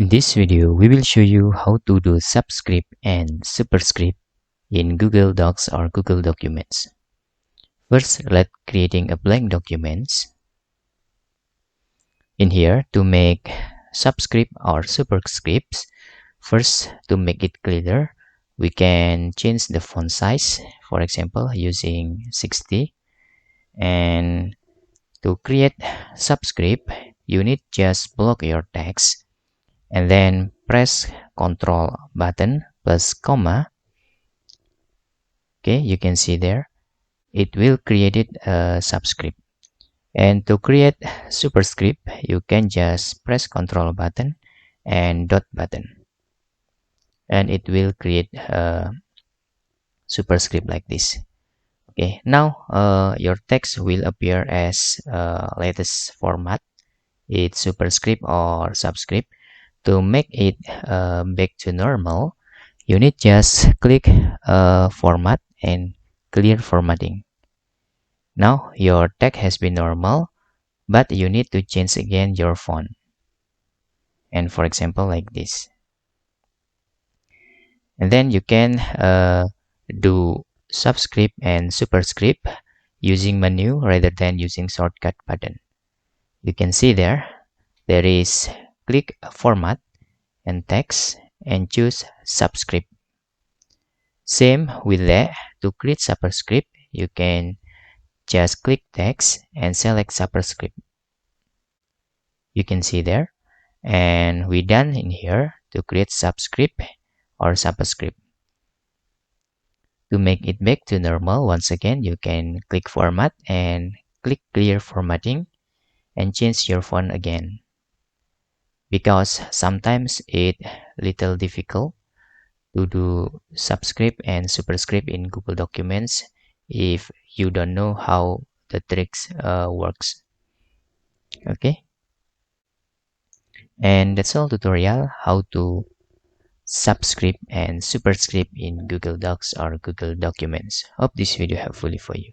In this video, we will show you how to do subscript and superscript in Google Docs or Google Documents. First, let's creating a blank document. In here, to make subscript or superscripts, first, to make it clearer, we can change the font size, for example, using 60. And to create subscript, you need just block your text and then press Ctrl button plus comma. Okay, you can see there it will create a subscript. And to create superscript, you can just press Ctrl button and dot button, and it will create a superscript like this. Okay, now your text will appear as latest format. It's superscript or subscript. To make it back to normal, you need just click format and clear formatting. Now your text has been normal, but you need to change again your font. And for example, like this. And then you can do subscript and superscript using menu rather than using shortcut button. You can see there is click format and text and choose subscript. Same with that, to create superscript, you can just click text and select superscript. You can see there, and we done in here to create subscript or superscript. To make it back to normal, once again, you can click format and click clear formatting and change your font again. Because sometimes it little difficult to do subscript and superscript in Google Documents if you don't know how the tricks works. Okay, and that's all tutorial how to subscript and superscript in Google Docs or Google Documents. Hope this video helpful for you.